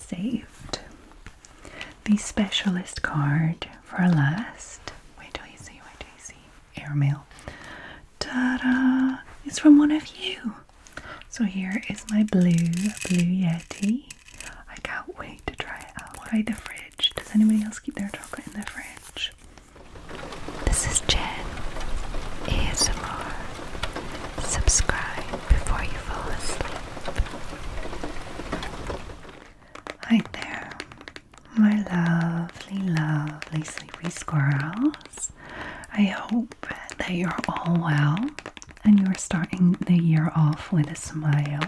saved the specialist card for last. Wait till you see, airmail. Ta-da! It's from one of you. So here is my blue Yeti. I can't wait to try it out. By the fridge. Does anybody else keep their chocolate in the fridge? This is Jen ASMR. Subscribe before you fall asleep. Hi there, my lovely sleepy squirrels. I hope that you're all well and you're starting the year off with a smile.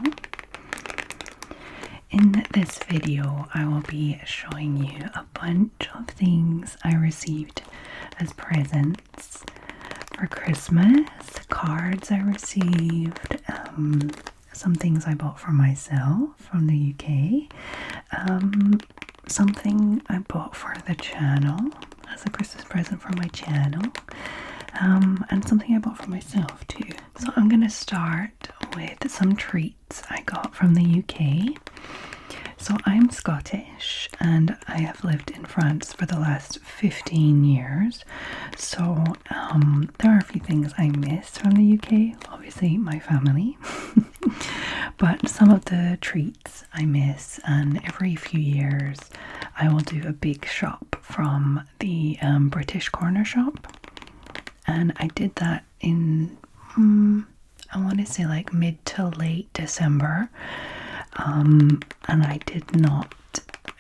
In this video, I will be showing you a bunch of things I received as presents for Christmas, cards I received, some things I bought for myself from the UK, something I bought for the channel as a Christmas present for my channel, and something I bought for myself too. So I'm going to start with some treats I got from the UK. So I'm Scottish and I have lived in France for the last 15 years. So there are a few things I miss from the UK. Obviously my family. But some of the treats I miss, and every few years I will do a big shop from the British corner shop. And I did that in, I want to say like mid to late December. And I did not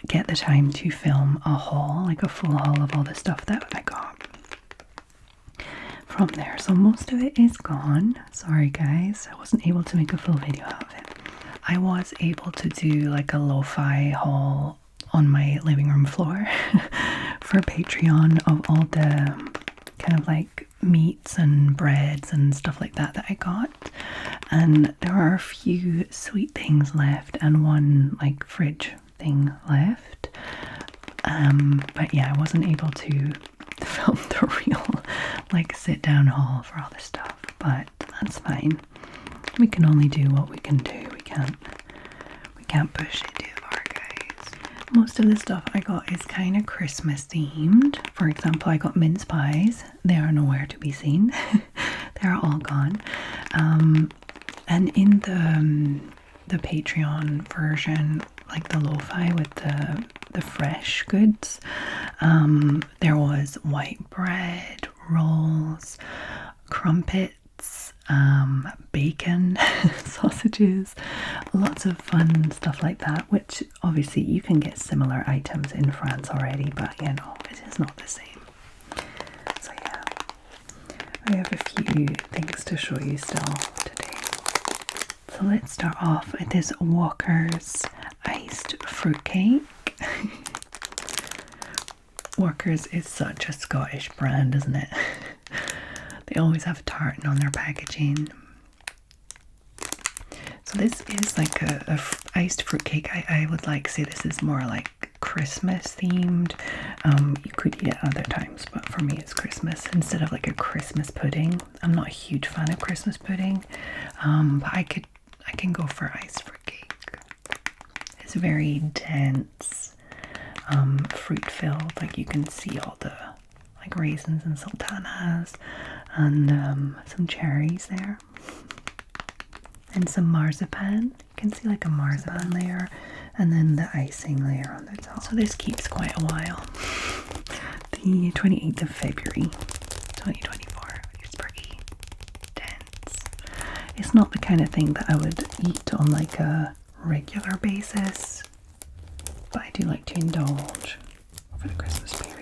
get the time to film a haul, like a full haul of all the stuff that I got from there. So most of it is gone. Sorry guys, I wasn't able to make a full video out of it. I was able to do like a lo-fi haul on my living room floor for Patreon of all the kind of like meats and breads and stuff like that I got, and there are a few sweet things left and one like fridge thing left, but yeah, I wasn't able to film the real like sit down haul for all this stuff, but that's fine. We can only do what we can do. We can't push it too far, guys. Most of the stuff I got is kind of Christmas themed. For example, I got mince pies. They are nowhere to be seen. They're all gone. And in the Patreon version, like the lo-fi with the fresh goods, there was white bread, rolls, crumpets, bacon, sausages, lots of fun stuff like that, which obviously you can get similar items in France already, but you know, it is not the same. So yeah, I have a few things to show you still today. So let's start off with this Walker's iced fruitcake. Walker's is such a Scottish brand, isn't it? They always have tartan on their packaging. So this is like a iced fruitcake. I would like say this is more like Christmas themed. You could eat it other times, but for me it's Christmas instead of like a Christmas pudding. I'm not a huge fan of Christmas pudding, but I can go for iced fruitcake. It's very dense, fruit filled. Like you can see all the like raisins and sultanas and some cherries there and some marzipan. You can see like a marzipan layer and then the icing layer on the top. So this keeps quite a while. The 28th of February 2024. It's pretty dense. It's not the kind of thing that I would eat on like a regular basis, but I do like to indulge over the Christmas period.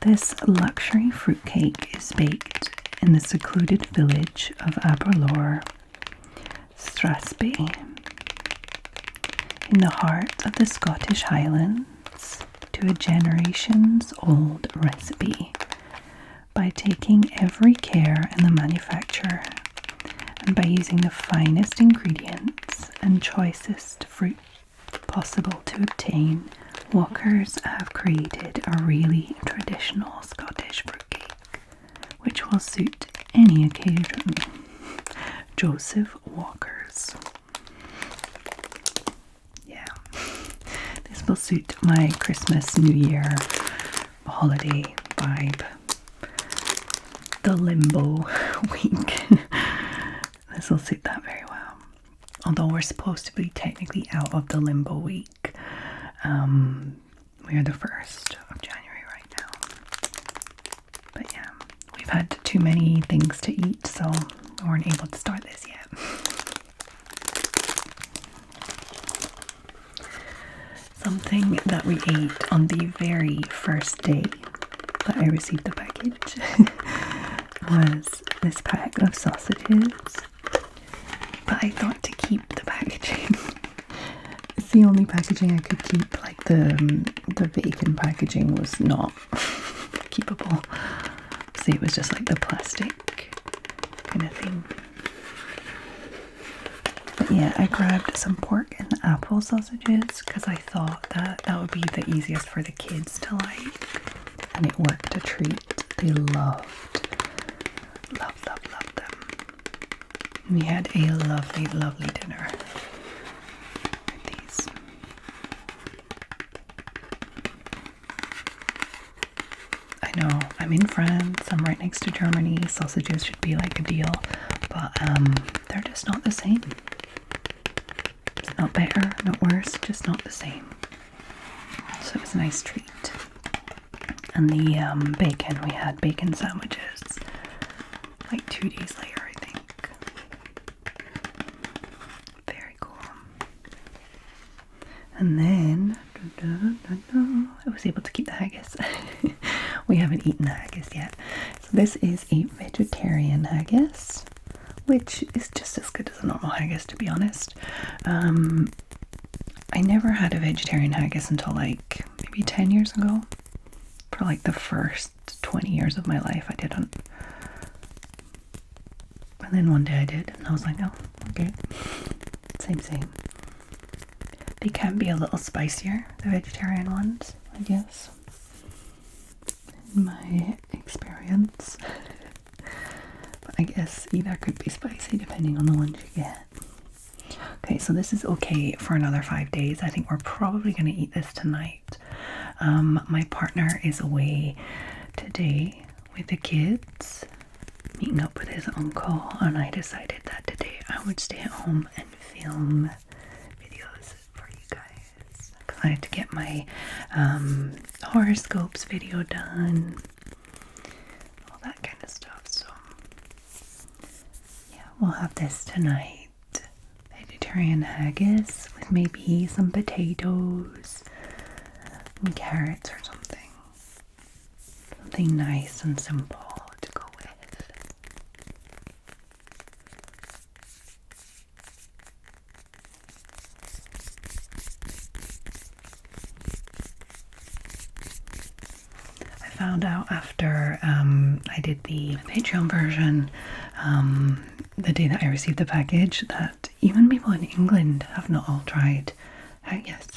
This luxury fruitcake is baked in the secluded village of Aberlour, Strathspey, in the heart of the Scottish Highlands, to a generations-old recipe. By taking every care in the manufacture and by using the finest ingredients and choicest fruit possible to obtain, Walkers have created a really traditional Scottish fruitcake, which will suit any occasion. Joseph Walker's. Yeah, this will suit my Christmas, New Year, holiday vibe. The limbo week. This will suit that very well. Although we're supposed to be technically out of the limbo week. We are the 1st of January right now. But yeah, we've had too many things to eat, so we weren't able to start this yet. Something that we ate on the very first day that I received the package was this pack of sausages. But I thought to keep the packaging. It's the only packaging I could keep. Like the bacon packaging was not keepable. See, it was just like the plastic kind of thing. But yeah, I grabbed some pork and apple sausages because I thought that that would be the easiest for the kids to like. And it worked a treat. They loved them. We had a lovely, lovely dinner with these. I know, I'm in France, I'm right next to Germany, sausages should be like a deal, but they're just not the same. It's not better, not worse, just not the same. So it was a nice treat. And the bacon, we had bacon sandwiches like 2 days later, I think. Very cool. And then I was able to keep the haggis. We haven't eaten the haggis yet. So this is a vegetarian haggis, which is just as good as a normal haggis, to be honest. I never had a vegetarian haggis until like maybe 10 years ago. For like the first 20 years of my life, I didn't. And then one day I did, and I was like, oh, okay. Same. They can be a little spicier, the vegetarian ones, I guess. In my experience. But I guess either could be spicy depending on the ones you get. Okay, so this is okay for another 5 days. I think we're probably going to eat this tonight. My partner is away today with the kids, meeting up with his uncle, and I decided that today I would stay at home and film videos for you guys. Because I had to get my horoscopes video done, all that kind of stuff. So yeah, we'll have this tonight. Vegetarian haggis with maybe some potatoes and carrots or something. Something nice and simple to go with. I found out after I did the Patreon version, the day that I received the package, that even people in England have not all tried haggis.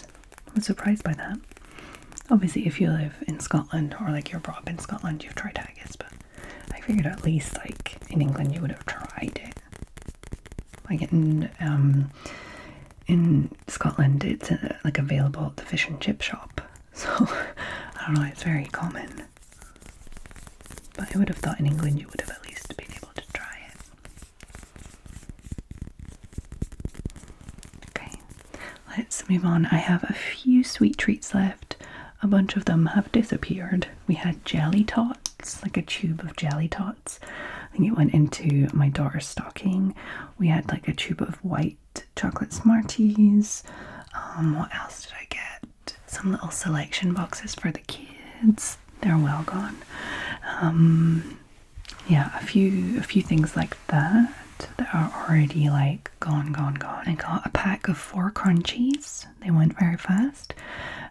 I was surprised by that. Obviously, if you live in Scotland or like you're brought up in Scotland, you've tried haggis, but I figured at least like in England you would have tried it. Like in Scotland, it's like available at the fish and chip shop, so I don't know, it's very common. But I would have thought in England you would have at least been able to try it. Okay, let's move on. I have a few sweet treats left. A bunch of them have disappeared. We had jelly tots, like a tube of jelly tots. I think it went into my daughter's stocking. We had like a tube of white chocolate Smarties. What else did I get? Some little selection boxes for the kids. They're well gone. Yeah, a few things like that are already like gone. I got a pack of 4 crunchies. They went very fast.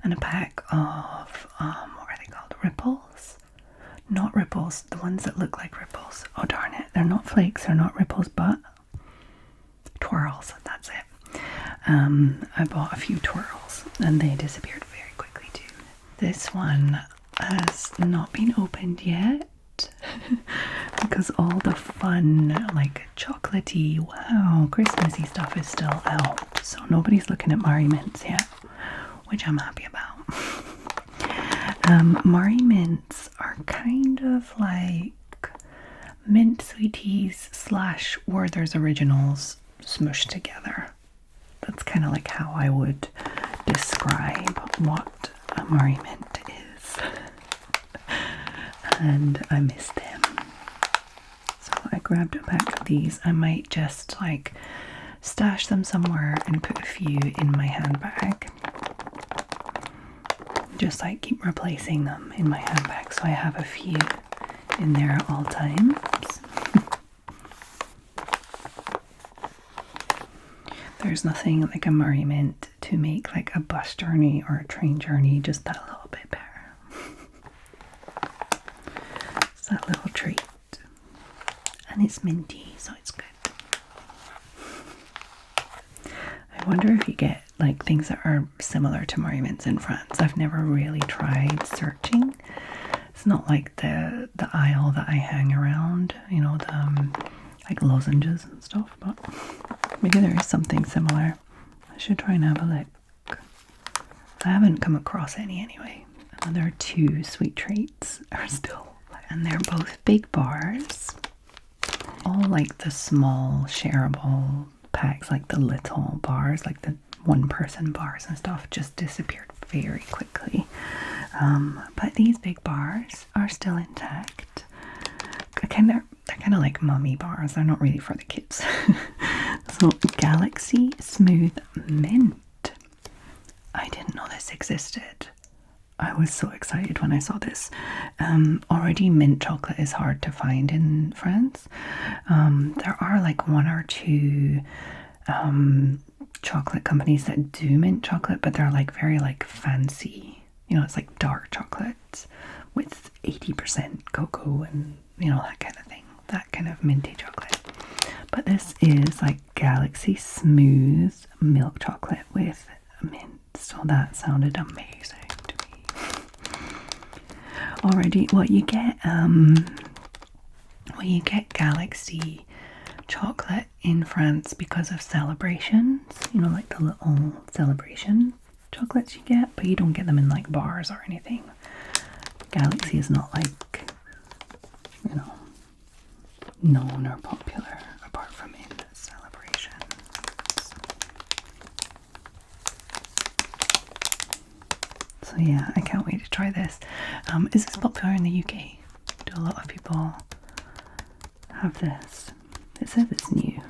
And a pack of, what are they called? Ripples? Not ripples, the ones that look like ripples. Oh darn it, they're not flakes, they're not ripples, but twirls, that's it. I bought a few twirls and they disappeared very quickly too. This one has not been opened yet because all the fun, like chocolatey, wow, Christmassy stuff is still out. So nobody's looking at Mari Mints yet, which I'm happy about. Mari Mints are kind of like mint sweeties slash Werther's Originals smushed together. That's kind of like how I would describe what a Mari Mint is. And I miss them. So I grabbed a pack of these. I might just like stash them somewhere and put a few in my handbag. Just like keep replacing them in my handbag so I have a few in there at all times. There's nothing like a Mari Mint to make like a bus journey or a train journey just that little bit better. It's that little treat. And it's minty, so it's good. I wonder if you get like things that are similar to Mari Mints in France. I've never really tried searching. It's not like the aisle that I hang around, you know, the like lozenges and stuff, but maybe there is something similar. I should try and have a look. I haven't come across any anyway. Another 2 sweet treats are still, and they're both big bars. All like the small shareable packs, like the little bars, like the 1-person bars and stuff, just disappeared very quickly. But these big bars are still intact. They're kind of like mummy bars. They're not really for the kids. So Galaxy Smooth Mint. I didn't know this existed. I was so excited when I saw this. Already mint chocolate is hard to find in France. There are like 1 or 2 chocolate companies that do mint chocolate, but they're like very like fancy. You know, it's like dark chocolate with 80% cocoa and, you know, that kind of thing. That kind of minty chocolate. But this is like Galaxy Smooth milk chocolate with mint. So that sounded amazing to me. Already, you get Galaxy chocolate in France because of celebrations. You know, like the little celebration chocolates you get, but you don't get them in like bars or anything. Galaxy is not like, you know, known or popular apart from in celebrations. So yeah, I can't wait to try this. Is this popular in the UK? Do a lot of people have this? It says it's new,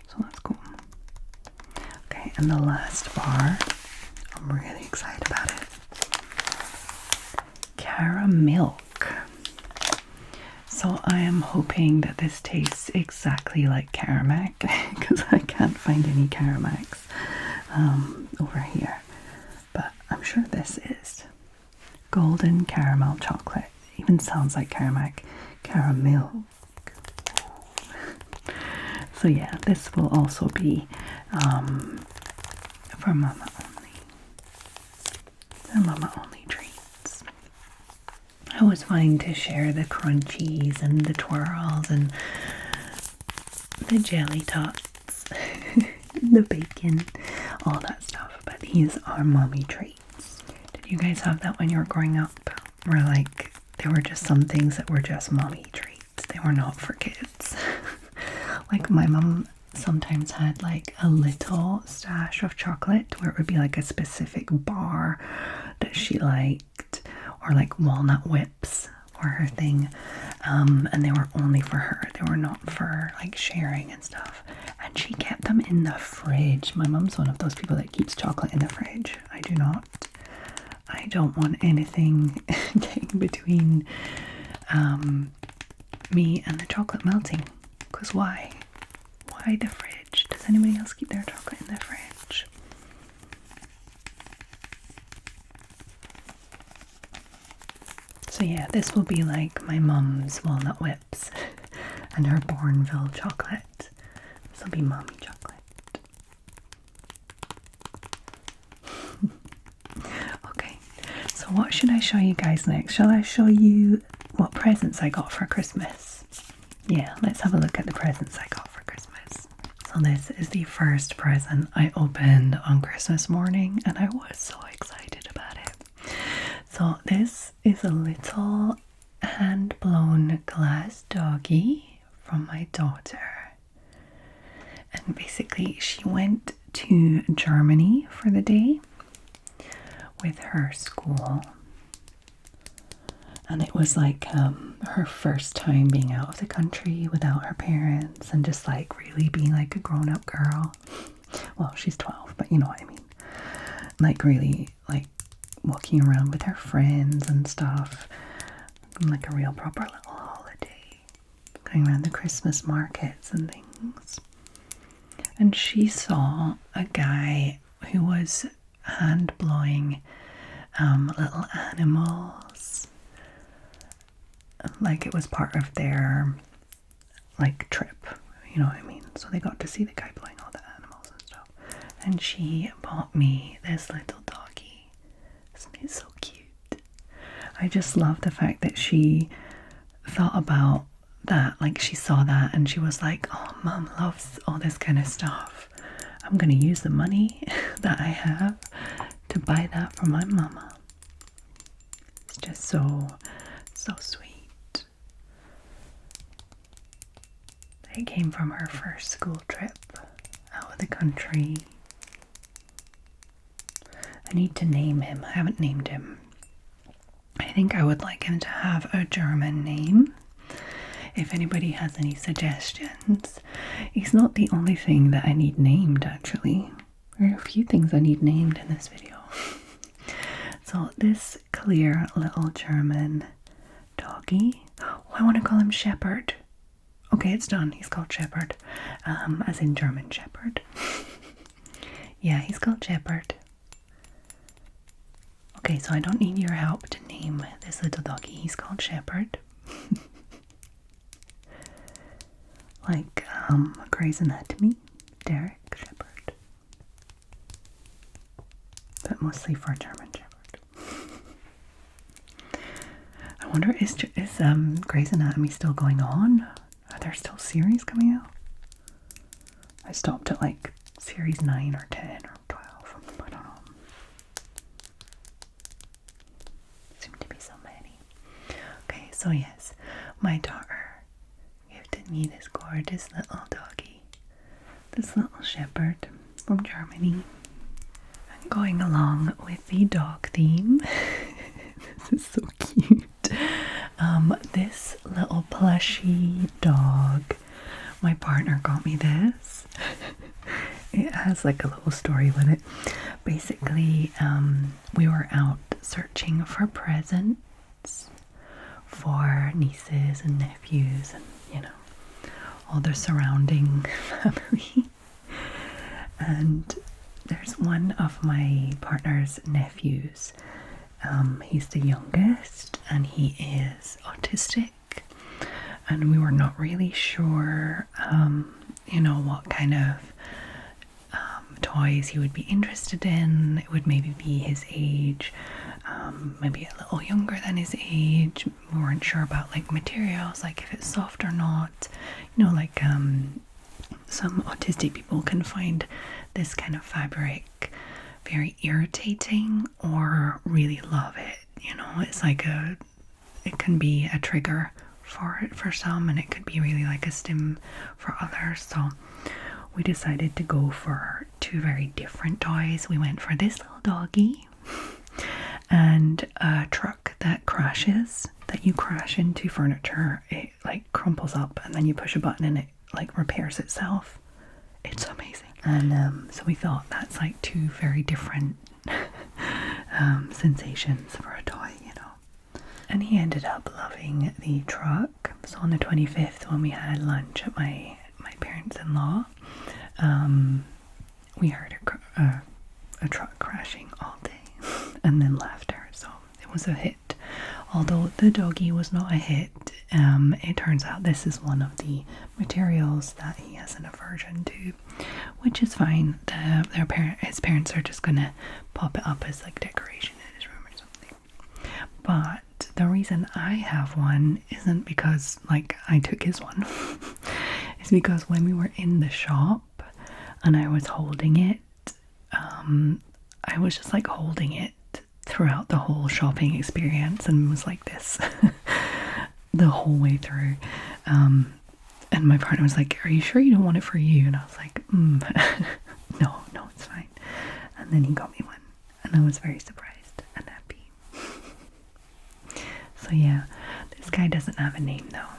so that's cool. Okay, and the last bar, I'm really excited about it. Caramilk. So I am hoping that this tastes exactly like Caramac because I can't find any Caramacs over here. But I'm sure this is golden caramel chocolate. It even sounds like Caramac. Caramilk. So yeah, this will also be for Mama only. The Mama only treats. I always find to share the crunchies and the twirls and the jelly tots, the bacon, all that stuff. But these are mommy treats. Did you guys have that when you were growing up? Where like there were just some things that were just mommy treats. They were not for kids. Like my mum sometimes had like a little stash of chocolate where it would be like a specific bar that she liked, or like walnut whips were her thing, and they were only for her. They were not for like sharing and stuff. And she kept them in the fridge. My mum's one of those people that keeps chocolate in the fridge. I do not. I don't want anything getting between me and the chocolate melting. Because why? Why the fridge? Does anybody else keep their chocolate in the fridge? So yeah, this will be like my mum's walnut whips and her Bourneville chocolate. This will be mommy chocolate. Okay, so what should I show you guys next? Shall I show you what presents I got for Christmas? yeah, let's have a look at the presents I got for Christmas. So this is the first present I opened on Christmas morning, and I was so excited about it. So this is a little hand-blown glass doggy from my daughter. And basically she went to Germany for the day with her school. And it was like her first time being out of the country without her parents and just like really being like a grown-up girl. Well, she's 12, but you know what I mean. Like really like walking around with her friends and stuff. Like a real proper little holiday. Going around the Christmas markets and things. And she saw a guy who was hand blowing little animals. Like it was part of their like trip, you know what I mean? So they got to see the guy blowing all the animals and stuff. And she bought me this little doggy. Isn't it so cute? I just love the fact that she thought about that. Like she saw that and she was like, oh, mom loves all this kind of stuff. I'm gonna use the money that I have to buy that for my mama. It's just so sweet. It came from her first school trip out of the country. I need to name him. I haven't named him. I think I would like him to have a German name. If anybody has any suggestions. He's not the only thing that I need named, actually. There are a few things I need named in this video. So this clear little German doggy. Oh, I want to call him Shepherd. Okay, it's done. He's called Shepherd. As in German Shepherd. Yeah, he's called Shepherd. Okay, so I don't need your help to name this little doggy. He's called Shepherd. Like Grey's Anatomy, Derek Shepherd. But mostly for German Shepherd. I wonder, is Grey's Anatomy still going on? Are there still series coming out? I stopped at like series 9 or 10 or 12. I don't know. Seem to be so many. Okay, so yes, my daughter gifted me this gorgeous little doggy. This little shepherd from Germany. And going along with the dog theme. This is so cute. This little plushy dog, my partner got me this. It has like a little story with it. Basically, we were out searching for presents for nieces and nephews and, you know, all the surrounding family. And there's one of my partner's nephews. He's the youngest and he is autistic, and we were not really sure, you know, what kind of toys he would be interested in. It would maybe be his age, maybe a little younger than his age. We weren't sure about like materials, like if it's soft or not. You know, like some autistic people can find this kind of fabric very irritating or really love it. You know, it's like it can be a trigger for some, and it could be really like a stim for others. So we decided to go for two very different toys. We went for this little doggy and a truck that crashes, that you crash into furniture. It like crumples up and then you push a button and it like repairs itself. It's amazing. And so we thought that's like two very different sensations for a toy, you know. And he ended up loving the truck. So on the 25th, when we had lunch at my parents-in-law, we heard a truck crashing all day and then laughter. So it was a hit. Although the doggy was not a hit, it turns out this is one of the materials that he has an aversion to, which is fine. His parents are just gonna pop it up as like decoration in his room or something. But the reason I have one isn't because like I took his one. It's because when we were in the shop and I was holding it, I was just like holding it throughout the whole shopping experience and was like this the whole way through. And my partner was like, "Are you sure you don't want it for you?" And I was like, no, it's fine. And then he got me one and I was very surprised and happy. So yeah, this guy doesn't have a name though,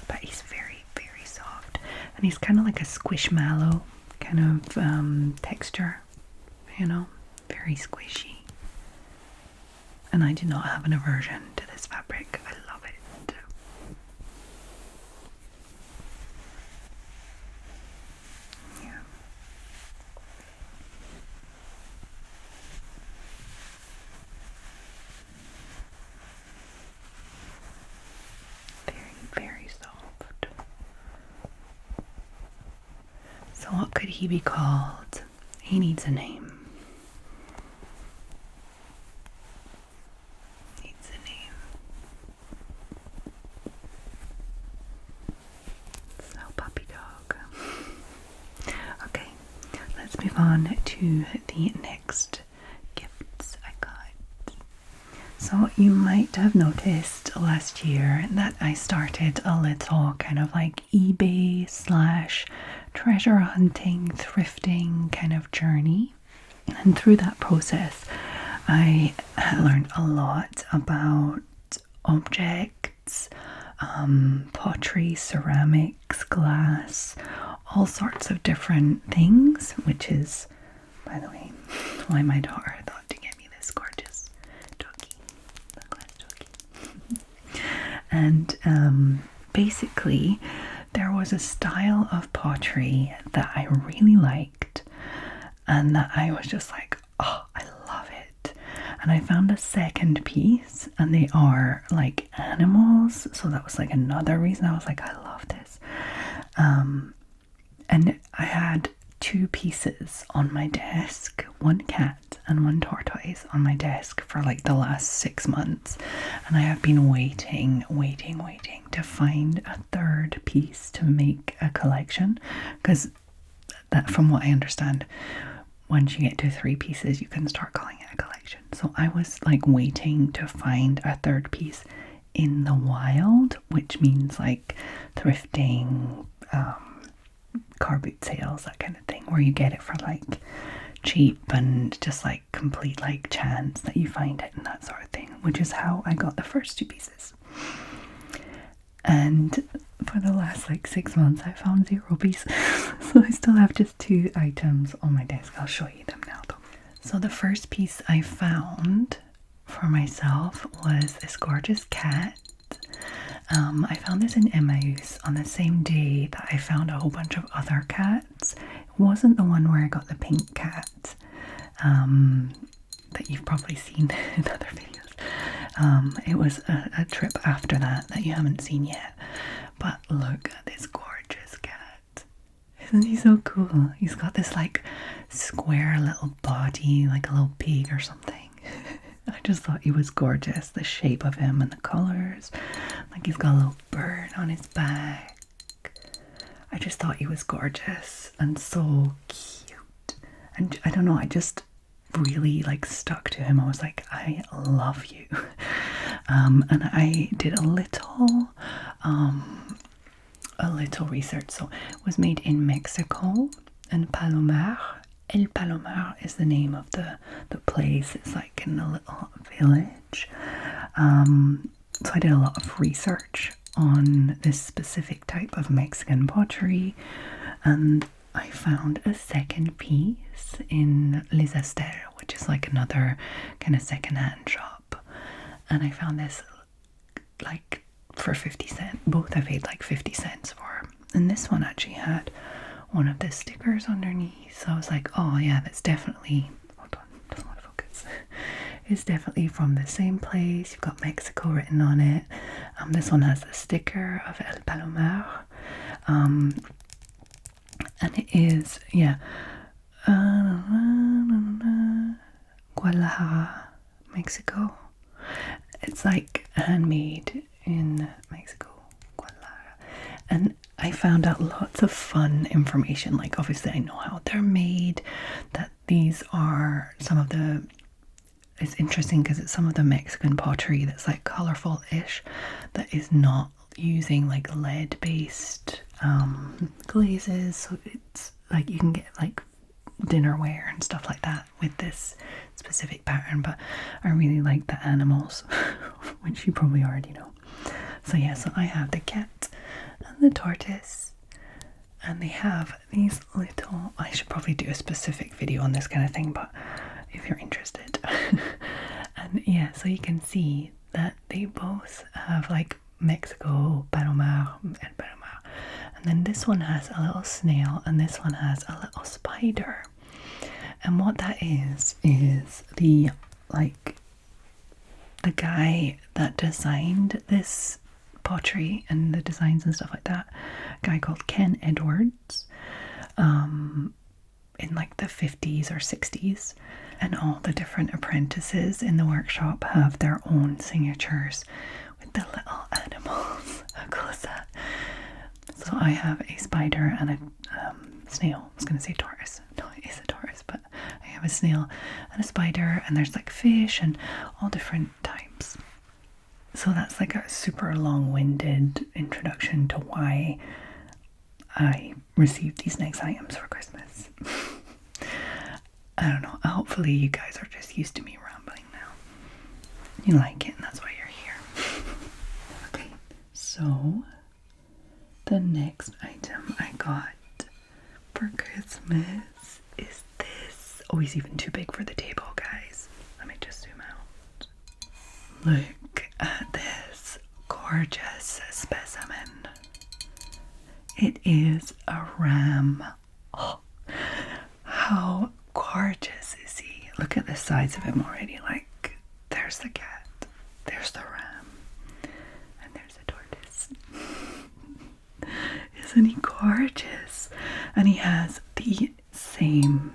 but he's very, very soft. And he's kind of like a squishmallow kind of texture, you know, very squishy. And I do not have an aversion to this fabric. I love it. Yeah. Very, very soft. So what could he be called? He needs a name. On to the next gifts I got. So you might have noticed last year that I started a little kind of like eBay / treasure hunting, thrifting kind of journey. And through that process, I learned a lot about objects, pottery, ceramics, glass, all sorts of different things, which is, by the way, why my daughter thought to get me this gorgeous doggy, the glass doggy. And basically, there was a style of pottery that I really liked, and that I was just like, oh, I love it. And I found a second piece, and they are like animals, so that was like another reason I was like, I love this. And I had 2 pieces on my desk, one cat and one tortoise on my desk for like the last 6 months. And I have been waiting to find a third piece to make a collection. Because that, from what I understand, once you get to 3 pieces, you can start calling it a collection. So I was like waiting to find a third piece in the wild, which means like thrifting, car boot sales, that kind of thing, where you get it for like cheap and just like complete like chance that you find it and that sort of thing, which is how I got the first 2 pieces. And for the last like 6 months I found 0 pieces. So I still have just 2 items on my desk. I'll show you them now though. So the first piece I found for myself was this gorgeous cat. I found this in AMIENS on the same day that I found a whole bunch of other cats. It wasn't the one where I got the pink cat that you've probably seen in other videos. It was a trip after that you haven't seen yet. But look at this gorgeous cat. Isn't he so cool? He's got this like square little body, like a little pig or something. I just thought he was gorgeous, the shape of him and the colours. Like he's got a little bird on his back. I just thought he was gorgeous and so cute. And I don't know, I just really like stuck to him. I was like, I love you. And I did a little research. So it was made in Mexico, in Palomar. El Palomar is the name of the place. It's like in a little village. So I did a lot of research on this specific type of Mexican pottery, and I found a second piece in Les Esters, which is like another kind of secondhand shop. And I found this like for 50 cents. Both I paid like 50 cents for. And this one actually had one of the stickers underneath. So I was like, oh yeah, that's definitely, hold on, doesn't want to focus. It's definitely from the same place. You've got Mexico written on it. This one has the sticker of El Palomar. And it is, yeah, Guadalajara, Mexico. It's like handmade in Mexico, Guadalajara. And I found out lots of fun information. Like, obviously I know how they're made, that these are some of the, it's interesting because it's some of the Mexican pottery that's like colorful-ish, that is not using like lead based glazes, so it's like you can get like dinnerware and stuff like that with this specific pattern. But I really like the animals, which you probably already know. So yeah, so I have the cat and the tortoise, and they have these little, I should probably do a specific video on this kind of thing, but if you're interested. And yeah, so you can see that they both have like Mexico, Panama, and Panama. And then this one has a little snail and this one has a little spider. And what that is the, like, the guy that designed this pottery and the designs and stuff like that, a guy called Ken Edwards, in like the 50s or 60s, and all the different apprentices in the workshop have their own signatures with the little animals. How cool is that? So I have a spider and a snail. I was going to say tortoise. No, it is a tortoise, but I have a snail and a spider, and there's like fish and all different types. So that's like a super long-winded introduction to why I received these next items for Christmas. I don't know. Hopefully you guys are just used to me rambling now. You like it, and that's why you're here. Okay, so the next item I got for Christmas is this. Oh, he's even too big for the table, guys. Let me just zoom out. Look at this gorgeous specimen. It is a ram. Oh, how gorgeous is he? Look at the size of him already. Like, there's the cat, there's the ram, and there's the tortoise. Isn't he gorgeous? And he has the same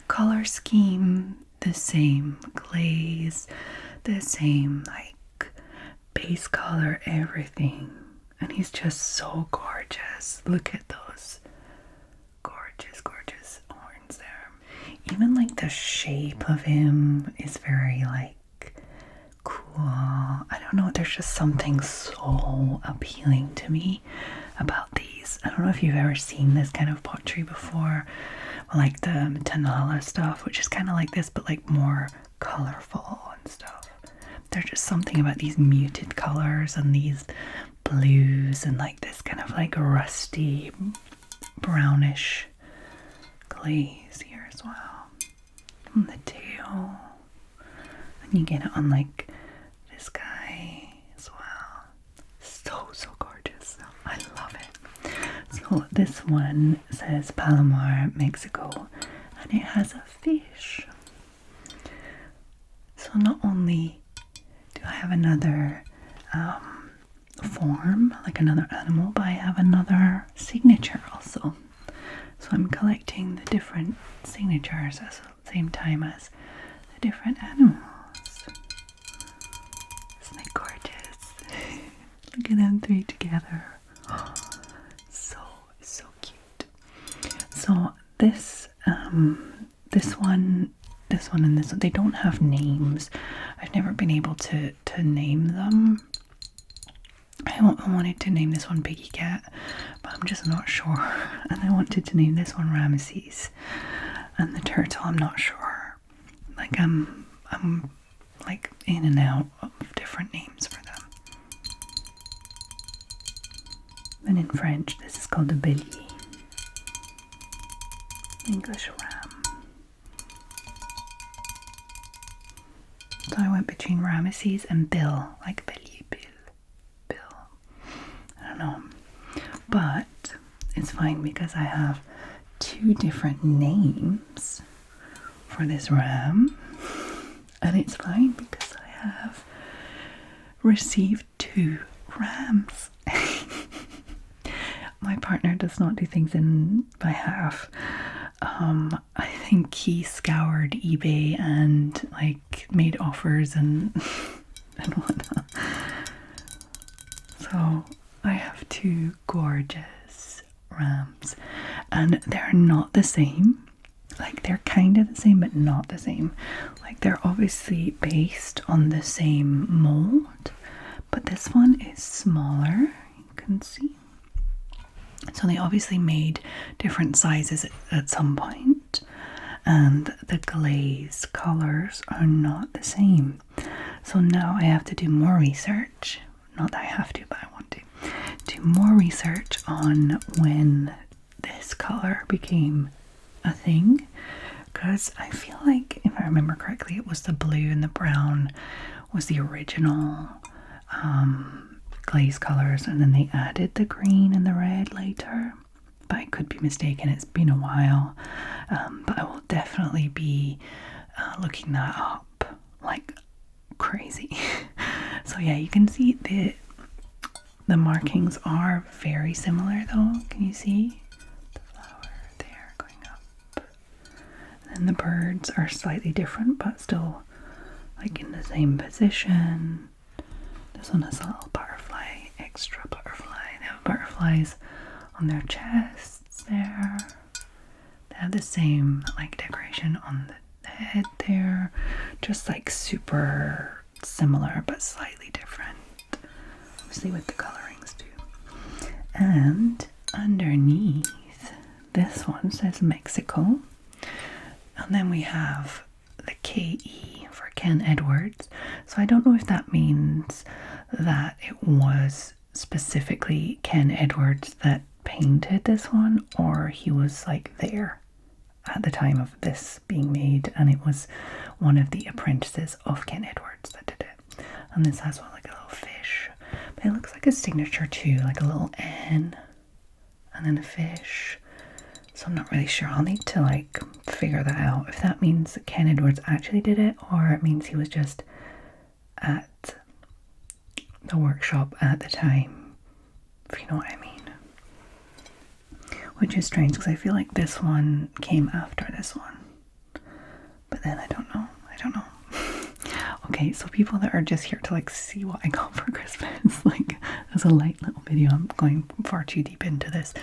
color scheme, the same glaze, the same like base color, everything. And he's just so gorgeous. Look at those gorgeous, gorgeous horns there. Even like the shape of him is very like cool. I don't know, there's just something so appealing to me about these. I don't know if you've ever seen this kind of pottery before, like the Tanala stuff, which is kind of like this but like more colorful and stuff. There's just something about these muted colors and these blues and like this kind of like rusty brownish glaze here as well on the tail, and you get it on like this guy as well. So gorgeous. I love it. So this one says Palomar, Mexico, and it has a fish. So not only do I have another form, like another animal, but I have another signature also. So I'm collecting the different signatures at the same time as the different animals. Isn't it gorgeous? Look at them three together. Oh, so cute. So this one, and this one, they don't have names. I've never been able to name them. I wanted to name this one Piggy Cat, but I'm just not sure. And I wanted to name this one Ramesses. And the turtle, I'm not sure. Like I'm like in and out of different names for them. And in French, this is called a bélier. English ram. So I went between Ramesses and Bill, like bélier. No, but it's fine because I have two different names for this ram, and it's fine because I have received two rams. My partner does not do things in by half. I think he scoured eBay and like made offers and and whatnot. So I have two gorgeous rams, and they're not the same. Like, they're kind of the same, but not the same. Like, they're obviously based on the same mold, but this one is smaller, you can see. So they obviously made different sizes at some point, and the glaze colors are not the same. So now I have to do more research. Not that I have to, but I want to do more research on when this color became a thing, because I feel like, if I remember correctly, it was the blue and the brown was the original glaze colors, and then they added the green and the red later, but I could be mistaken. It's been a while, but I will definitely be looking that up like crazy. So yeah, you can see the markings are very similar though. Can you see the flower there going up? And the birds are slightly different, but still like in the same position. This one has a little butterfly, extra butterfly. They have butterflies on their chests there. They have the same like decoration on the head there. Just like super similar but slightly different. Obviously with the colorings too. And underneath, this one says Mexico. And then we have the KE for Ken Edwards. So I don't know if that means that it was specifically Ken Edwards that painted this one, or he was like there at the time of this being made and it was one of the apprentices of Ken Edwards that did it. And this has one like a little fish, but it looks like a signature too, like a little N and then a fish. So I'm not really sure. I'll need to like figure that out, if that means that Ken Edwards actually did it or it means he was just at the workshop at the time, if you know what I mean. Which is strange because I feel like this one came after this one, but then I don't know. Okay, so people that are just here to like see what I got for Christmas, like as a light little video, I'm going far too deep into this.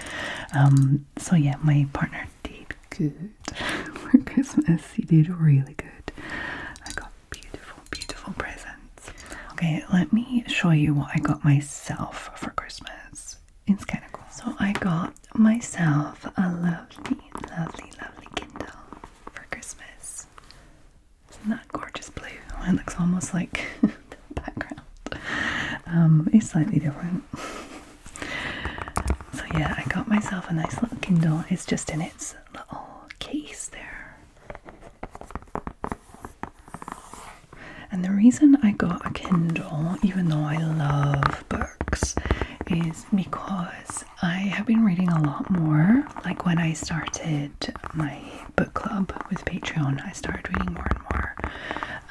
So yeah, my partner did good for Christmas. He did really good. I got beautiful presents. Okay, let me show you what I got myself for Christmas. It's kind of cool. So I got myself a lovely Kindle for Christmas. Isn't that gorgeous blue? It looks almost like the background. It's slightly different. So yeah, I got myself a nice little Kindle. It's just in its little case there. And the reason I got a Kindle, even though I love books, is because I have been reading a lot more. Like when I started my book club with Patreon, I started reading more and more.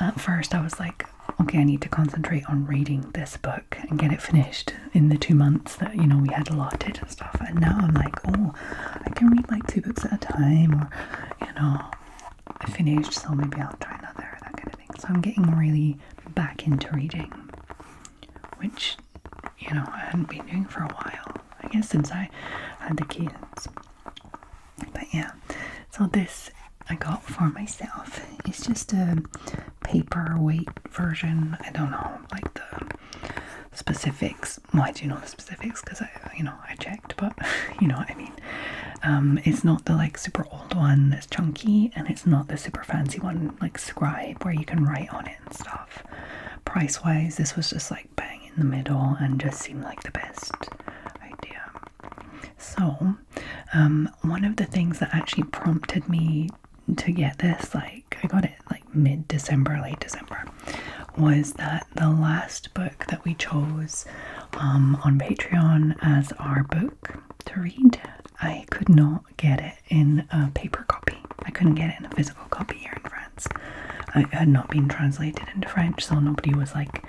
At first I was like, okay, I need to concentrate on reading this book and get it finished in the 2 months that, you know, we had allotted and stuff. And now I'm like, oh, I can read like 2 books at a time, or, you know, I finished, so maybe I'll try another, that kind of thing. So I'm getting really back into reading, which, you know, I hadn't been doing for a while, I guess, since I had the kids. But yeah, so this I got for myself. It's just a paperweight version. I don't know, like the specifics. Well, I do know the specifics because I checked, but you know what I mean. It's not the like super old one that's chunky, and it's not the super fancy one like Scribe where you can write on it and stuff. Price wise, this was just like bang in the middle and just seemed like the best idea. So, one of the things that actually prompted me to get this, like I got it like mid-December, late December, was that the last book that we chose on Patreon as our book to read, I could not get it in a paper copy. I couldn't get it in a physical copy here in France. It had not been translated into French, so nobody was like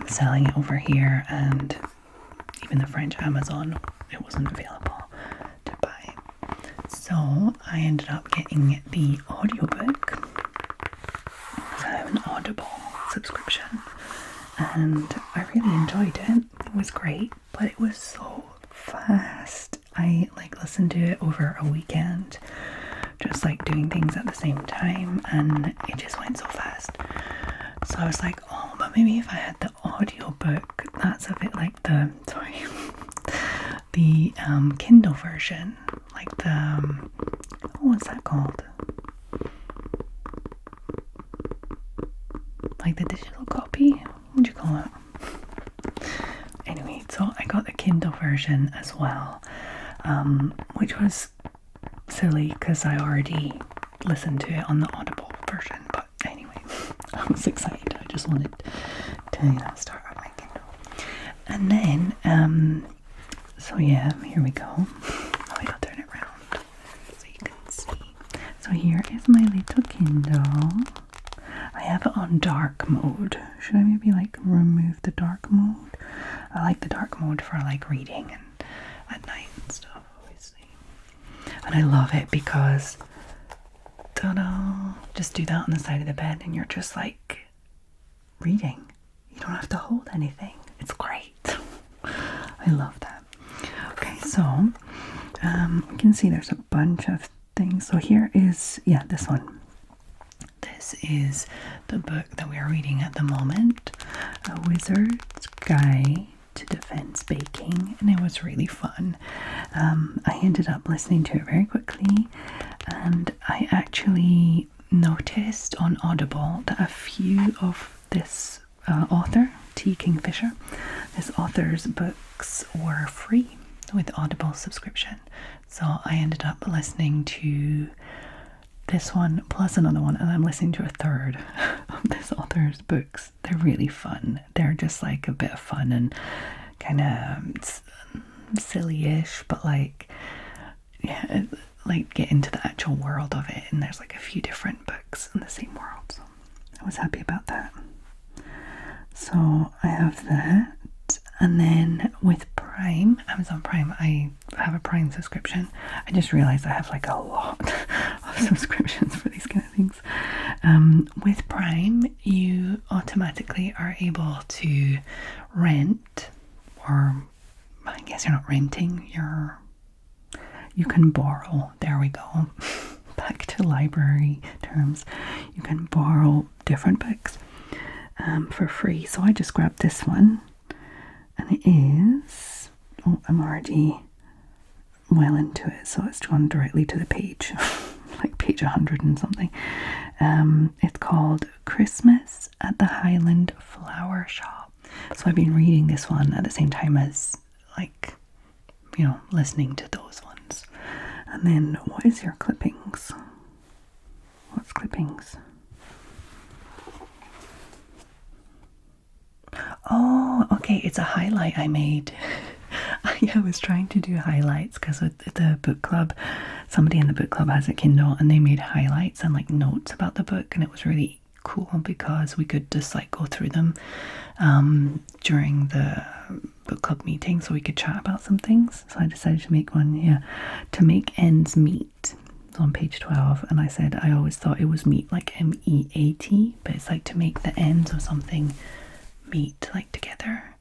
selling it over here, and even the French Amazon, it wasn't available to buy. So I ended up getting the audiobook. I have an Audible subscription, and I really enjoyed it. It was great, but it was so fast. I like listened to it over a weekend, just like doing things at the same time, and it just went so fast. So I was like, oh, but maybe if I had the audiobook, that's a bit like the Kindle version, like the what's that called? Like the digital copy? What do you call it? Anyway, so I got the Kindle version as well, which was silly because I already listened to it on the Audible version. But anyway, I was excited. I just wanted to start on my Kindle. And then, so yeah, here we go. Oh, wait, I'll turn it around so you can see. So here is my little Kindle. I have it on dark mode. Should I maybe like remove the dark mode? I like the dark mode for like reading and at night and stuff, obviously. And I love it because, ta-da, just do that on the side of the bed and you're just like reading. You don't have to hold anything. It's great. I love that. Okay, so you can see there's a bunch of things. So here is, yeah, this one. This is the book that we are reading at the moment, A Wizard's Guide to Defense Baking, and it was really fun. I ended up listening to it very quickly, and I actually noticed on Audible that a few of this author, T. Kingfisher, this author's books were free with Audible subscription. So I ended up listening to this one plus another one, and I'm listening to a third of this author's books. They're really fun. They're just like a bit of fun and kind of silly-ish, but like, yeah, like get into the actual world of it. And there's like a few different books in the same world, so I was happy about that. So I have that, and then with Prime, Amazon Prime, I have a Prime subscription. I just realized I have like a lot of subscriptions for these kind of things. With Prime, you automatically are able to rent, or I guess you're not renting, you can borrow. There we go. Back to library terms. You can borrow different books for free. So I just grabbed this one, and it is, oh, I'm already well into it, so it's gone directly to the page, like page 100 and something. It's called Christmas at the Highland Flower Shop. So I've been reading this one at the same time as, like, you know, listening to those ones. And then what is your clippings? What's clippings? Oh, okay, it's a highlight I made. I was trying to do highlights because with the book club, somebody in the book club has a Kindle, and they made highlights and like notes about the book, and it was really cool because we could just like go through them during the book club meeting, so we could chat about some things. So I decided to make one, yeah, to make ends meet. It's on page 12, and I said I always thought it was meat like M-E-A-T, but it's like to make the ends of something meet like together.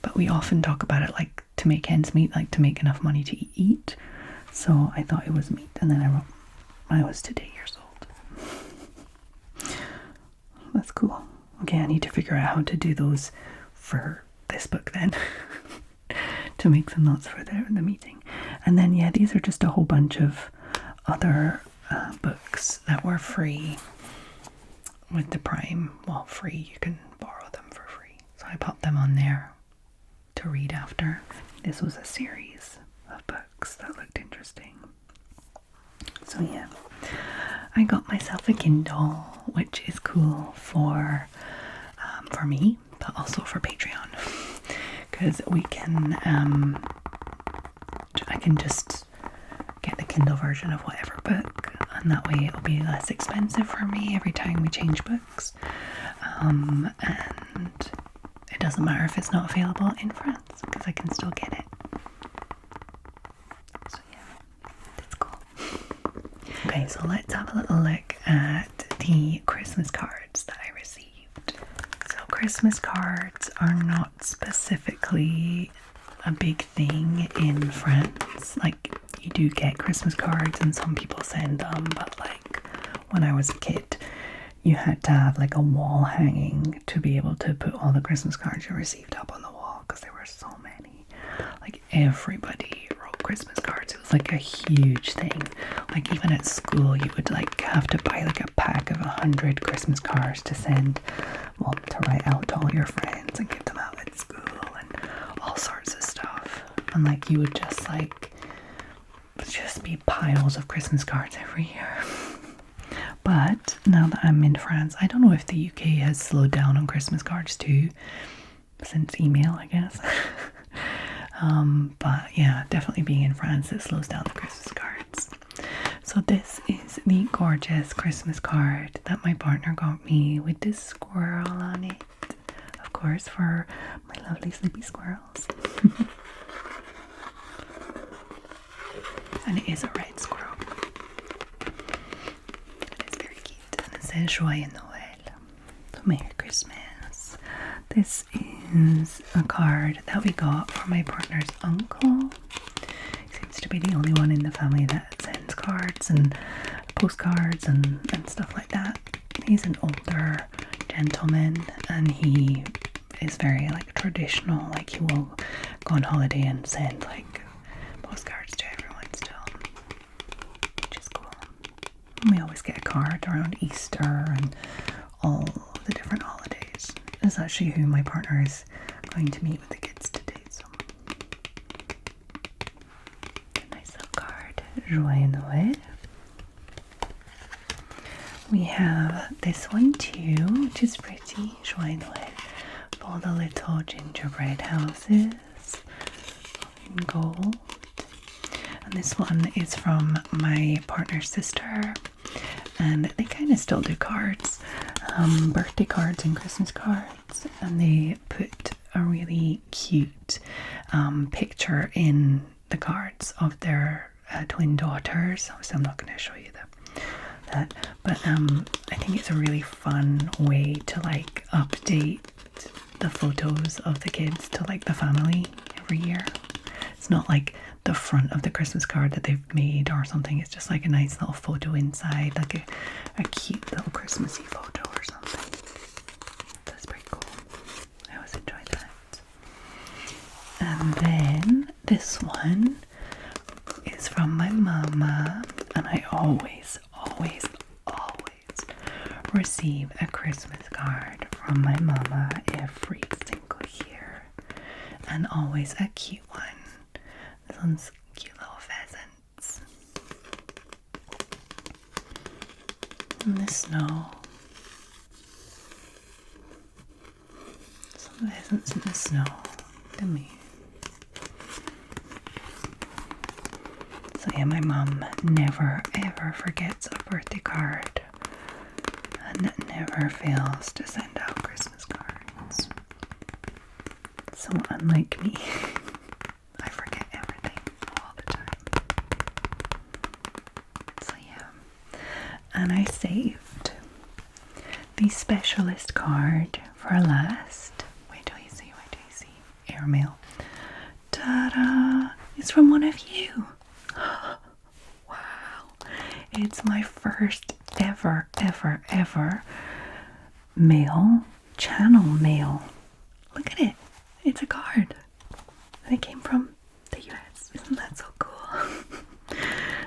But we often talk about it like to make ends meet, like to make enough money to eat. So I thought it was meat, and then I wrote I was today years old. That's cool. Okay, I need to figure out how to do those for this book then. To make some notes for the meeting. And then yeah, these are just a whole bunch of other books that were free with the Prime. Well, free, you can borrow them for free. So I popped them on there to read after. This was a series of books that looked interesting. So yeah, I got myself a Kindle, which is cool for me, but also for Patreon, because we can I can just get the Kindle version of whatever book, and that way it'll be less expensive for me every time we change books, and it doesn't matter if it's not available in France because I can still get it. So yeah, that's cool. Okay, so let's have a little look at the Christmas cards that I received. So Christmas cards are not specifically a big thing in France. Like, you do get Christmas cards and some people send them, but like when I was a kid, you had to have like a wall hanging to be able to put all the Christmas cards you received up on the wall, because there were so many. Like, everybody wrote Christmas cards. It was like a huge thing. Like, even at school, you would like have to buy like a pack of 100 Christmas cards to send, well, to write out to all your friends and give them out at school and all sorts of stuff. And like, you would just be piles of Christmas cards every year. But now that I'm in France, I don't know if the UK has slowed down on Christmas cards too, since email, I guess. But yeah, definitely being in France, it slows down the Christmas cards. So this is the gorgeous Christmas card that my partner got me with this squirrel on it. Of course, for my lovely sleepy squirrels. And it is a red squirrel. It's very cute. And it says Joyeux Noël. So Merry Christmas. This is a card that we got from my partner's uncle. He seems to be the only one in the family that sends cards and postcards and stuff like that. He's an older gentleman and he is very like traditional. Like, he will go on holiday and send like postcards to everyone still, which is cool. And we always get a card around Easter and all the different holidays. Is actually who my partner is going to meet with the kids today. So, a nice little card. Joyeux Noël. We have this one too, which is pretty. Joyeux Noël. With all the little gingerbread houses in gold. And this one is from my partner's sister. And they kind of still do cards. Birthday cards and Christmas cards, and they put a really cute picture in the cards of their twin daughters. Obviously I'm not going to show you that, but I think it's a really fun way to like update the photos of the kids to like the family every year. It's not like the front of the Christmas card that they've made or something. It's just like a nice little photo inside, like a cute little Christmassy photo or something. That's pretty cool. I always enjoy that. And then this one is from my mama, and I always receive a Christmas card from my mama every single year, and always a cute one. This one's cute little pheasants in the snow. Some pheasants in the snow. To me. So yeah, my mum never ever forgets a birthday card and never fails to send out Christmas cards. So unlike me, I forget everything all the time. So yeah, and I saved the specialist card for last. Wait till you see, airmail. Ta-da! It's from one of you. Wow. It's my first ever channel mail. Look at it. It's a card. And it came from the US. Isn't that so cool?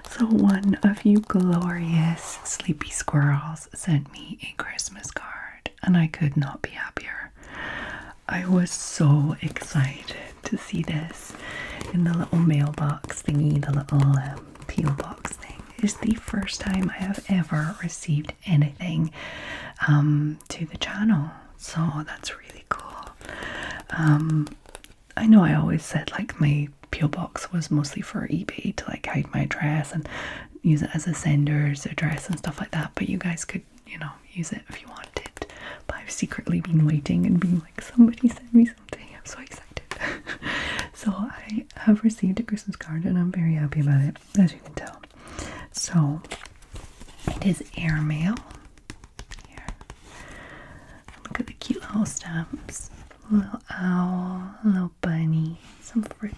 So one of you glorious sleepy squirrels sent me a Christmas card, and I could not be happier. I was so excited to see this in the little mailbox thingy, the little P.O. box thing. It's the first time I have ever received anything to the channel, so that's really cool. I know I always said like my P.O. box was mostly for eBay to like hide my address and use it as a sender's address and stuff like that, but you guys could, you know, use it if you wanted. But I've secretly been waiting and being like, somebody send me something. I'm so excited. So I have received a Christmas card and I'm very happy about it, as you can tell. So it is airmail. Here. Look at the cute little little stamps, a little owl, a little bunny, some fruit.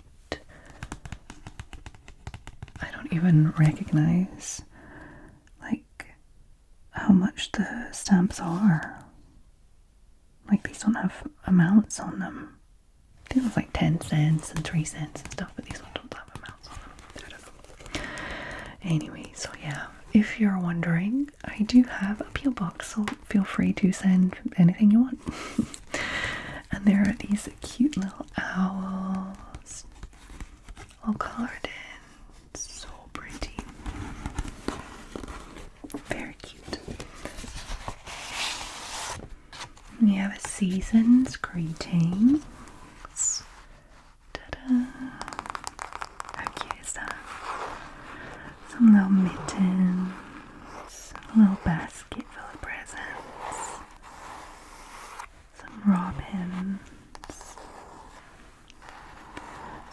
I don't even recognize like how much the stamps are. Like these don't have amounts on them. These look like 10 cents and 3 cents and stuff, but these ones don't have amounts on them. I don't know. Anyway, so yeah, if you're wondering, I do have a P.O. box, so feel free to send anything you want. And there are these cute little owls, all colored in. So pretty. Very cute. We have a season's greetings. Ta-da! How cute is that? Some little mittens, a little basket full of presents, some robins,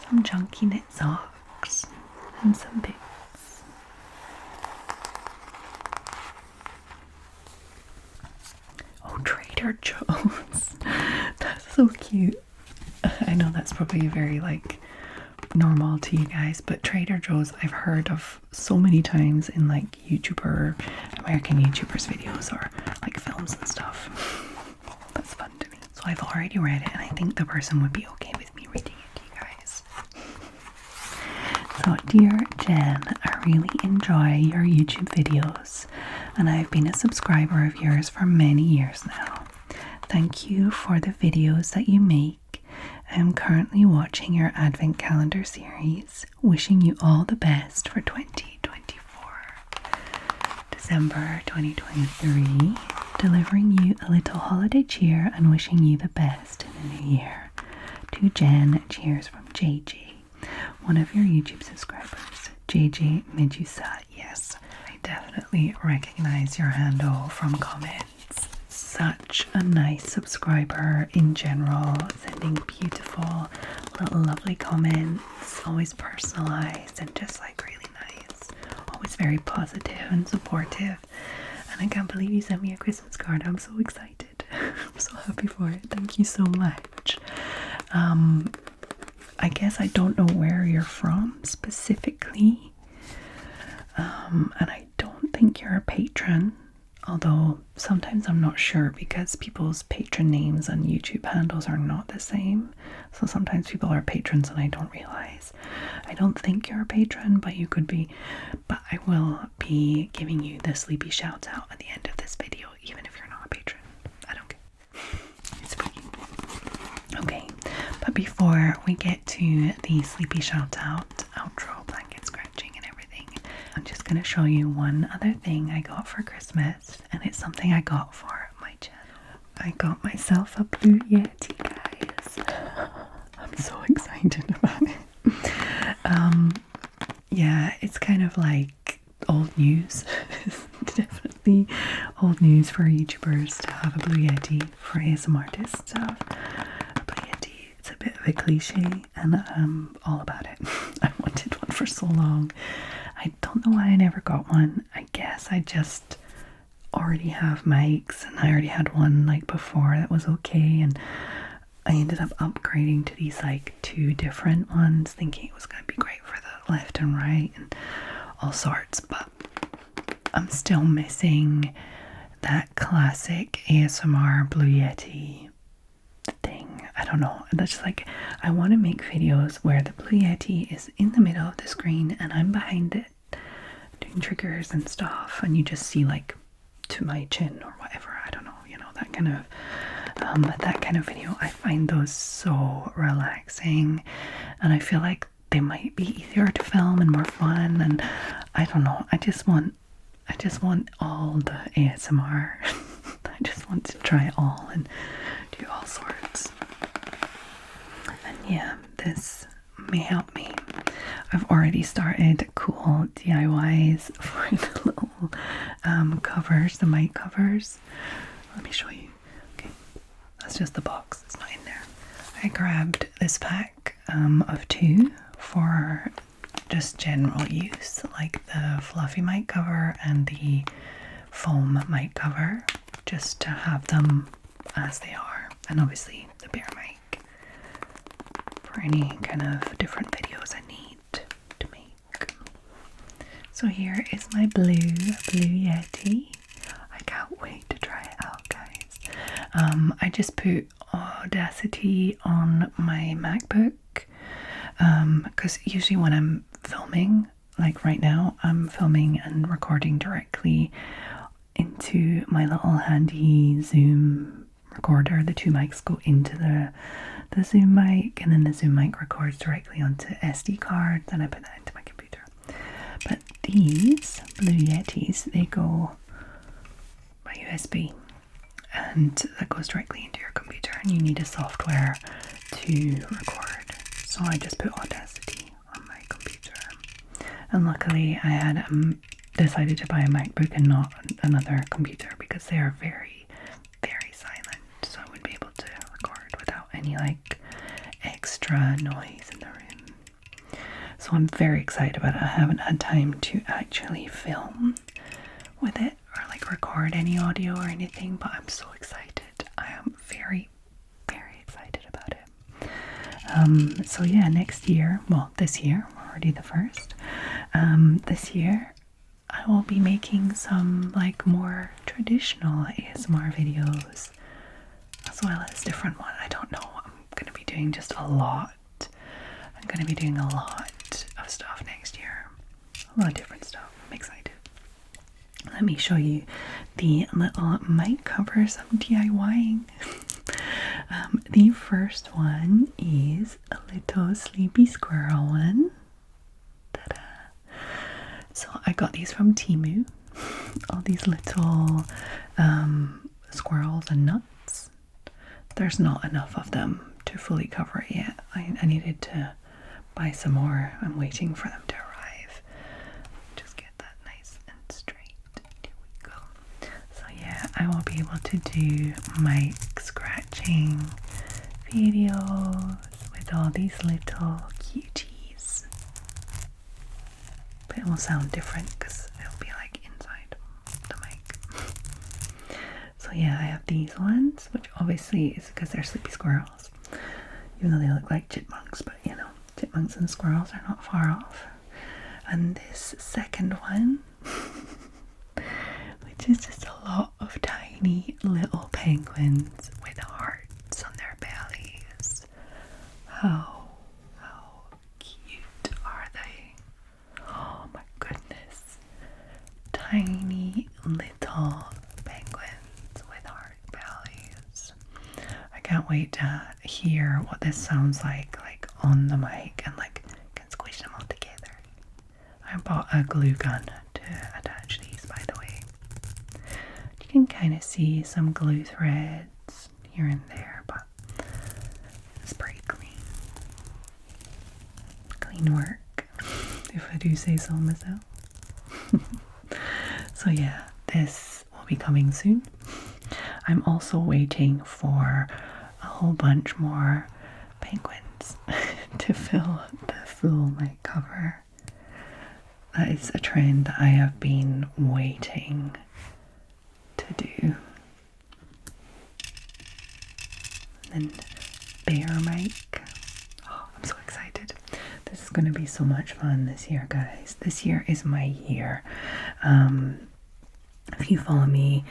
some junky knit socks, and some bits. Oh, Trader Joe's. That's so cute. I know that's probably very like normal to you guys, but Trader Joe's I've heard of so many times in like American YouTubers videos or like films and stuff. That's fun to me. So I've already read it and I think the person would be okay with me reading it to you guys. So, dear Jen, I really enjoy your YouTube videos and I've been a subscriber of yours for many years now. Thank you for the videos that you make. I am currently watching your Advent Calendar series. Wishing you all the best for 2024. December 2023. Delivering you a little holiday cheer and wishing you the best in the new year. To Jen, cheers from JJ, one of your YouTube subscribers. jjmedusa. Yes, I definitely recognize your handle from comments. Such a nice subscriber in general, sending beautiful little lovely comments, always personalized and just like really nice, always very positive and supportive. And I can't believe you sent me a Christmas card. I'm so excited. I'm so happy for it. Thank you so much. I guess I don't know where you're from specifically, and I don't think you're a patron. Although sometimes I'm not sure because people's patron names and YouTube handles are not the same. So sometimes people are patrons and I don't realize. I don't think you're a patron, but you could be. But I will be giving you the sleepy shout out at the end of this video, even if you're not a patron. I don't care. It's free. Okay, but before we get to the sleepy shout out, outro, blanket scratching and everything, I'm just going to show you one other thing I got for Christmas, and it's something I got for my channel. I got myself a Blue Yeti, guys. I'm so excited about it. Yeah, it's kind of like old news. Definitely old news for YouTubers to have a Blue Yeti, for ASMR artists to have a Blue Yeti. It's a bit of a cliche, and I'm all about it. I wanted one for so long. I don't know why I never got one. I guess I just already have mics and I already had one like before that was okay, and I ended up upgrading to these like 2 different ones thinking it was going to be great for the left and right and all sorts, but I'm still missing that classic ASMR Blue Yeti thing. I don't know. That's just like, I want to make videos where the Blue Yeti is in the middle of the screen and I'm behind it doing triggers and stuff, and you just see like to my chin or whatever. I don't know, you know, that kind of video. I find those so relaxing, and I feel like they might be easier to film and more fun. And I don't know. I just want all the ASMR. I just want to try it all and do all sorts. And yeah, this may help me. I've already started cool DIYs for the little covers, the mic covers. Let me show you. Okay, that's just the box. It's not in there. I grabbed this pack of 2 for just general use, like the fluffy mic cover and the foam mic cover, just to have them as they are. and obviously the bear mic for any kind of different videos I need to make. So here is my blue Yeti. I can't wait to try it out, guys. I just put Audacity on my MacBook because usually when I'm filming, like right now, I'm filming and recording directly into my little handy Zoom recorder. The two mics go into the Zoom mic, and then the Zoom mic records directly onto SD cards, and I put that into my computer. But these Blue Yetis, they go by USB, and that goes directly into your computer, and you need a software to record. So I just put Audacity on my computer, and luckily I had decided to buy a MacBook and not another computer because they are very, very silent, so I would be able to record without any like extra noise in the room. So I'm very excited about it. I haven't had time to actually film with it or like record any audio or anything, but I'm so excited. I am very, very excited about it. So yeah, next year, well, this year, we're already the first. This year I will be making some like more traditional ASMR videos as well as different ones. I don't know, I'm going to be doing just a lot. I'm going to be doing a lot of stuff next year. A lot of different stuff. I'm excited. Let me show you the little mic covers I'm DIYing. The first one is a little sleepy squirrel one. Ta-da! So I got these from Temu. All these little squirrels and nuts. There's not enough of them to fully cover it yet. I needed to buy some more. I'm waiting for them to arrive. Just get that nice and straight. Here we go. So yeah, I will be able to do mic scratching videos with all these little cuties. But it will sound different because it'll be like inside the mic. So yeah, I have these ones, which obviously is because they're sleepy squirrels. Even though they look like chipmunks, but you know, chipmunks and squirrels are not far off. And this second one, which is just a lot of tiny little penguins with hearts on their bellies. How cute are they? Oh my goodness. Tiny little penguins with heart bellies. I can't wait to hear what this sounds like on the mic, and like can squish them all together. I bought a glue gun to attach these, by the way. You can kind of see some glue threads here and there, but it's pretty clean. Clean work, if I do say so myself. So yeah, this will be coming soon. I'm also waiting for a whole bunch more penguins to fill the full mic cover. That is a trend that I have been waiting to do. And then bear mic. Oh, I'm so excited. This is going to be so much fun this year, guys. This year is my year. If you follow me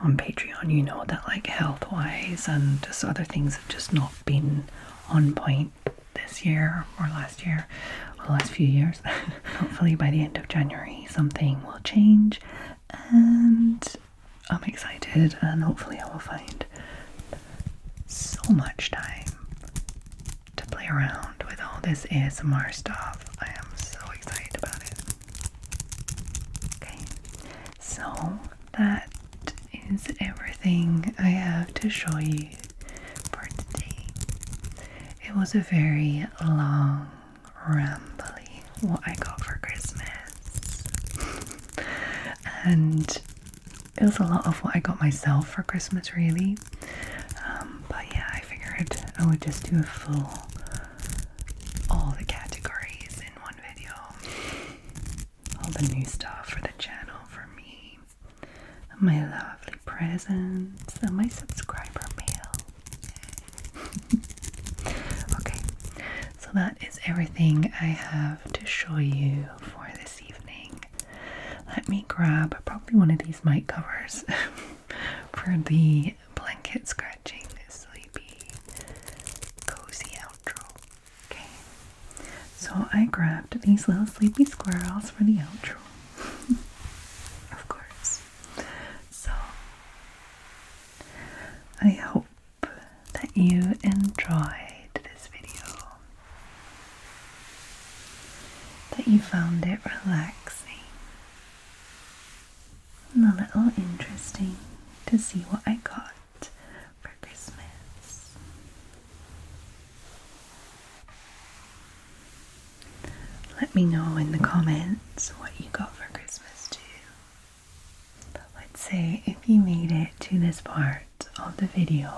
on Patreon, you know that like health-wise and just other things have just not been on point this year or last year, or the last few years. Hopefully by the end of January something will change, and I'm excited, and hopefully I will find so much time to play around with all this ASMR stuff. I am so excited about it. Okay, so that is everything I have to show you for today. It was a very long, rambly what I got for Christmas. And it was a lot of what I got myself for Christmas, really. But yeah, I figured I would just do a full, all the categories in one video. All the new stuff for the channel for me. My lovely presents and my subscriber mail. that is everything I have to show you for this evening. Let me grab probably one of these mic covers for the blanket scratching, sleepy, cozy outro. Okay, so I grabbed these little sleepy squirrels for the outro. Of course. So I hope that you enjoyed this video, that you found it relaxing and a little interesting to see what I got for Christmas. Let me know in the comments what you got for Christmas too. Let's say if you made it to this part of the video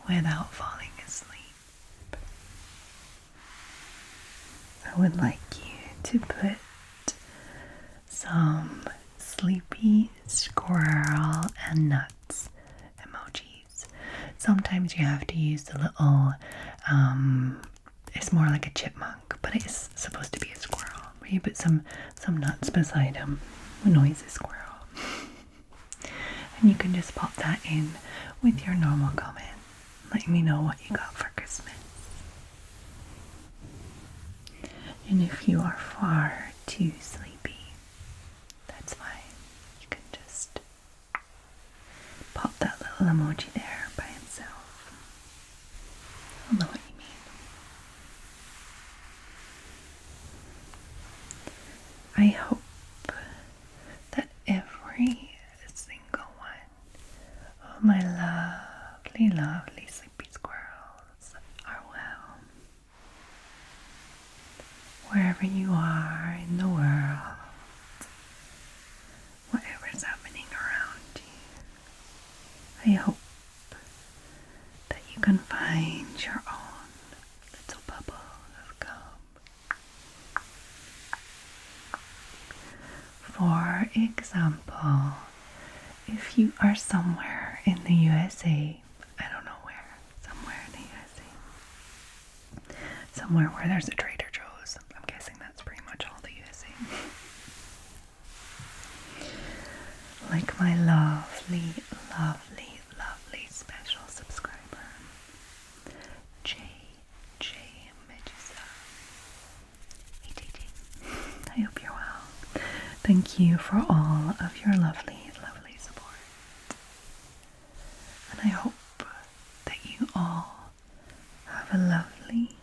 without falling asleep, I would like you to put some sleepy squirrel and nuts emojis. Sometimes you have to use the little, it's more like a chipmunk, but it's supposed to be a squirrel, where you put some nuts beside him, a noisy squirrel. And you can just pop that in with your normal comment. Let me know what you got for Christmas. And if you are far too sleepy, that's fine. You can just pop that little emoji there by itself. I'll know what you mean. I hope that every single one of my lovely, lovely sleepy squirrels are well. Wherever you are in the world, whatever's happening around you, I hope that you can find your own little bubble of calm. For example, if you are somewhere in the USA, I don't know where, somewhere in the USA, somewhere where there's a Trader Joe's, I'm guessing that's pretty much all the USA. Like my lovely, lovely, lovely special subscriber, jjmedusa. Hey JJ, I hope you're well. Thank you for all of your lovely, lovely support. And I hope that you all have a lovely,